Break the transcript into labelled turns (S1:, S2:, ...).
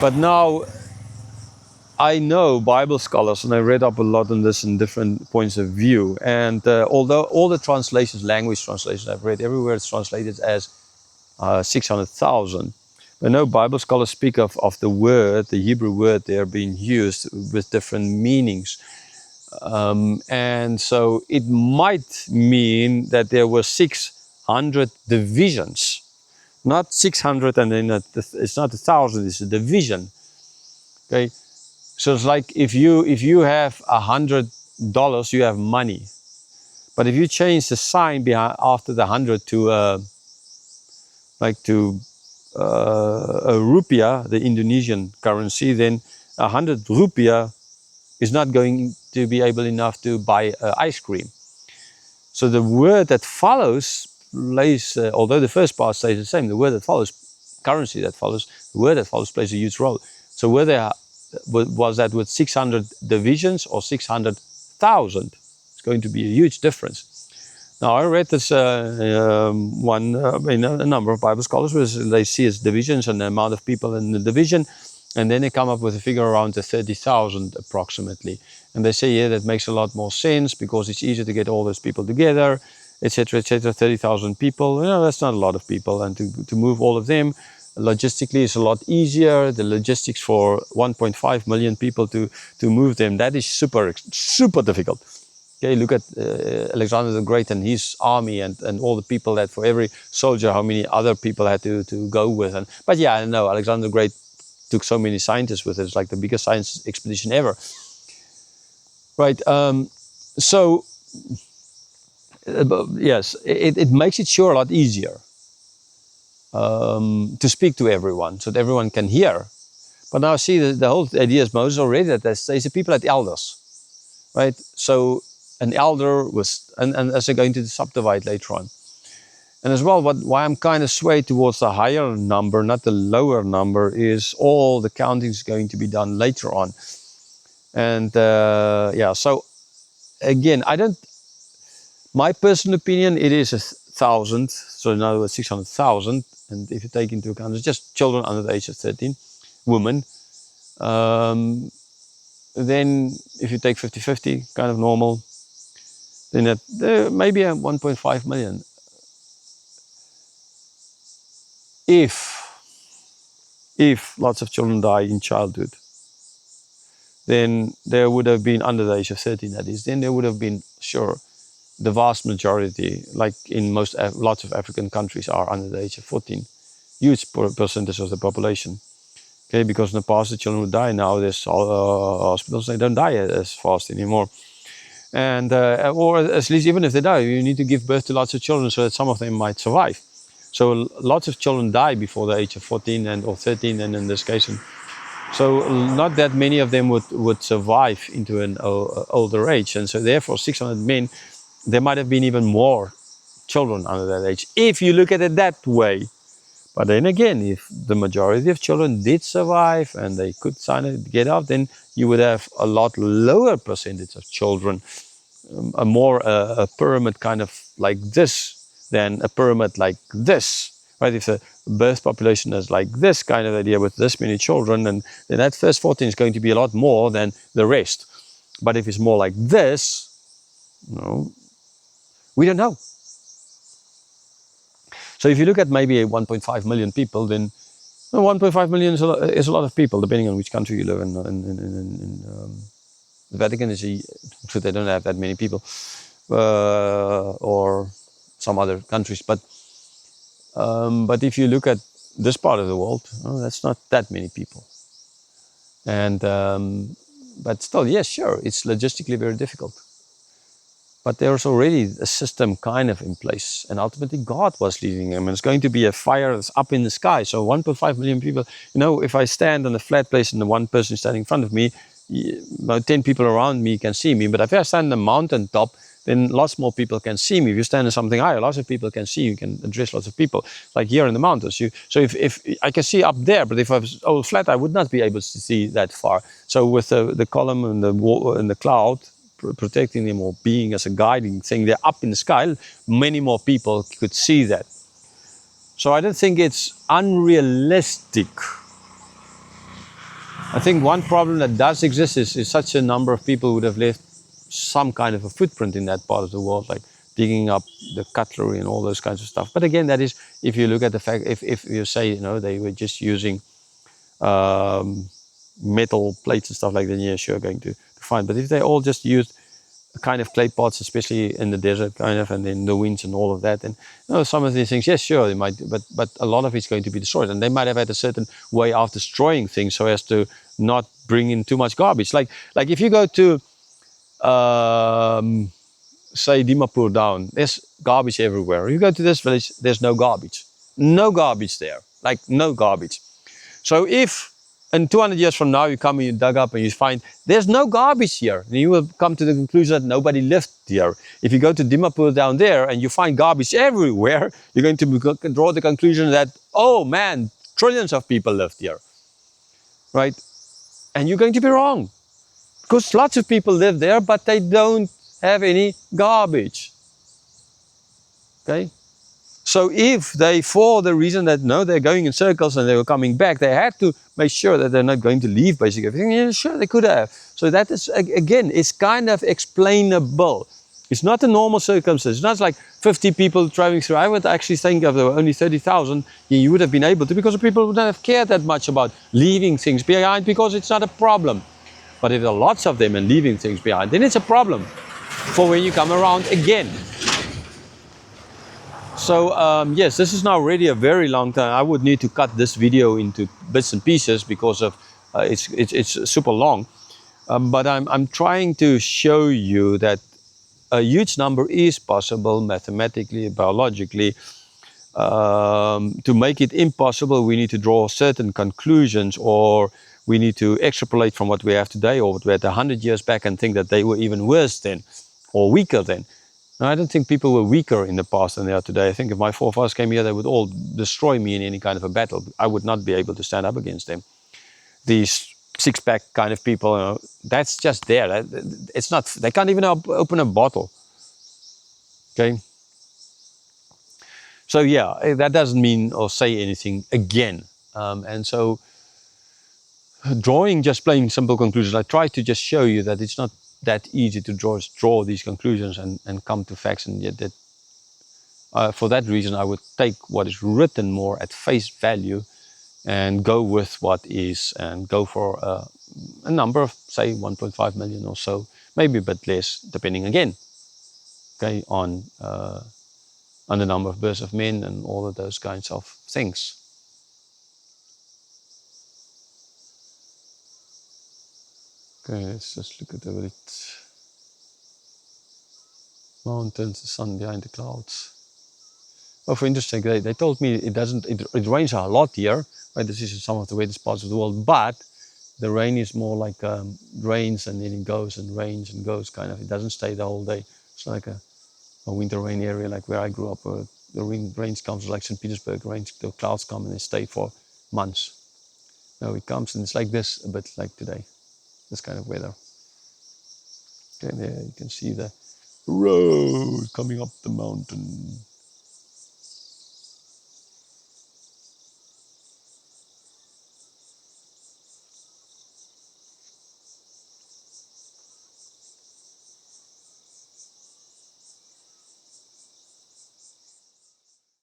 S1: But now I know Bible scholars, and I read up a lot on this in different points of view. And although all the translations, language translations I've read, everywhere it's translated as 600,000. But no, Bible scholars speak of the word, the Hebrew word there being used with different meanings. And so it might mean that there were 600 divisions, not 600 and then it's not 1,000, it's a division. Okay, so it's like if you have $100, you have money. But if you change the sign behind after the 100 to a rupiah, the Indonesian currency, then 100 rupiah is not going to be able enough to buy ice cream. So the word that follows plays, although the first part stays the same, the word that follows, currency that follows, the word that follows plays a huge role. So whether was that with 600 divisions or 600,000, it's going to be a huge difference. Now I read this one in a number of Bible scholars where they see as divisions and the amount of people in the division, and then they come up with a figure around the 30,000 approximately. And they say, yeah, that makes a lot more sense because it's easier to get all those people together, etc., etc. 30,000 people, that's not a lot of people, and to move all of them logistically is a lot easier. The logistics for 1.5 million people to move them, that is super difficult. Okay, look at Alexander the Great and his army and all the people that for every soldier, how many other people had to go with. But yeah, I know Alexander the Great took so many scientists with it. It's like the biggest science expedition ever. Right, so yes, it makes it sure a lot easier to speak to everyone so that everyone can hear. But now see, the whole idea is Moses already that there's the people at elders, right? So an elder was, and as they're going to subdivide later on. And as well, why I'm kind of swayed towards the higher number, not the lower number, is all the counting is going to be done later on. And yeah, so again, my personal opinion, it is 1,000. So in other words, 600,000. And if you take into account, it's just children under the age of 13, women. Then if you take 50-50, kind of normal, then maybe 1.5 million. If lots of children die in childhood, then there would have been under the age of 13, that is, then there would have been, sure, the vast majority, like in lots of African countries, are under the age of 14. Huge percentage of the population. Okay, because in the past the children would die. Now there's hospitals, they don't die as fast anymore. And or at least even if they die, you need to give birth to lots of children so that some of them might survive. So lots of children die before the age of 14 or 13, and in this case. So not that many of them would survive into an older age. And so therefore 600 men, there might have been even more children under that age, if you look at it that way. But then again, if the majority of children did survive and they could get out, then you would have a lot lower percentage of children, a pyramid kind of like this than a pyramid like this, right? If the birth population is like this kind of idea with this many children, then that first 14 is going to be a lot more than the rest. But if it's more like this, we don't know. So if you look at maybe 1.5 million people, then 1.5 million is a lot of people, depending on which country you live in. The Vatican so they don't have that many people, or some other countries. But if you look at this part of the world, that's not that many people. And but still, yes, sure, it's logistically very difficult. But there's already a system kind of in place. And ultimately God was leading them. And it's going to be a fire that's up in the sky. So 1.5 million people, if I stand on a flat place and the one person standing in front of me, about 10 people around me can see me. But if I stand on a mountain top, then lots more people can see me. If you stand on something higher, lots of people can see you, can address lots of people. Like here in the mountains. So if I can see up there, but if I was all flat, I would not be able to see that far. So with the column and the cloud, protecting them or being as a guiding thing, they're up in the sky, many more people could see that. So I don't think it's unrealistic I think one problem that does exist is such a number of people would have left some kind of a footprint in that part of the world, like digging up the cutlery and all those kinds of stuff. But again, that is if you look at the fact, if you say, you know, they were just using metal plates and stuff like that, yeah, sure, going to find. But if they all just used kind of clay pots, especially in the desert, kind of, and in the winds and all of that, and you know, some of these things, yes, sure, they might, but a lot of it's going to be destroyed, and they might have had a certain way of destroying things so as to not bring in too much garbage. Like if you go to say Dimapur Down, there's garbage everywhere. You go to this village, there's no garbage there, like no garbage. So if in 200 years from now you come and you dug up and you find there's no garbage here, then you will come to the conclusion that nobody lived here. If you go to Dimapur down there and you find garbage everywhere, you're going to draw the conclusion that, oh man, trillions of people lived here, right? And you're going to be wrong, because lots of people live there, but they don't have any garbage. Okay? So if they, for the reason that no, they're going in circles and they were coming back, they had to make sure that they're not going to leave basically everything. Yeah, sure, they could have. So that is, again, it's kind of explainable. It's not a normal circumstance. It's not like 50 people traveling through. I would actually think if there were only 30,000, you would have been able to, because the people wouldn't have cared that much about leaving things behind, because it's not a problem. But if there are lots of them and leaving things behind, then it's a problem for when you come around again. So yes, this is now already a very long time. I would need to cut this video into bits and pieces because of it's super long. But I'm trying to show you that a huge number is possible mathematically, biologically. To make it impossible, we need to draw certain conclusions, or we need to extrapolate from what we have today or what we had 100 years back and think that they were even worse then or weaker then. Now, I don't think people were weaker in the past than they are today. I think if my forefathers came here, they would all destroy me in any kind of a battle. I would not be able to stand up against them. These six-pack kind of people, you know, that's just there. It's not, they can't even open a bottle. Okay? So yeah, that doesn't mean or say anything again. And so drawing just plain simple conclusions, I try to just show you that it's not that easy to draw these conclusions and come to facts, and yet that for that reason I would take what is written more at face value and go with what is, and go for a number of, say, 1.5 million or so, maybe a bit less, depending again, okay, on the number of births of men and all of those kinds of things. Okay, let's just look at the mountains, the sun behind the clouds. Oh, for interesting, they told me it rains a lot here, right? This is some of the wettest parts of the world, but the rain is more like rains and then it goes and rains and goes, kind of. It doesn't stay the whole day. It's like a winter rain area, like where I grew up, where the rains comes, like St. Petersburg, the clouds come and they stay for months. No, it comes and it's like this, a bit like today, this kind of weather. Okay, there you can see the road coming up the mountain.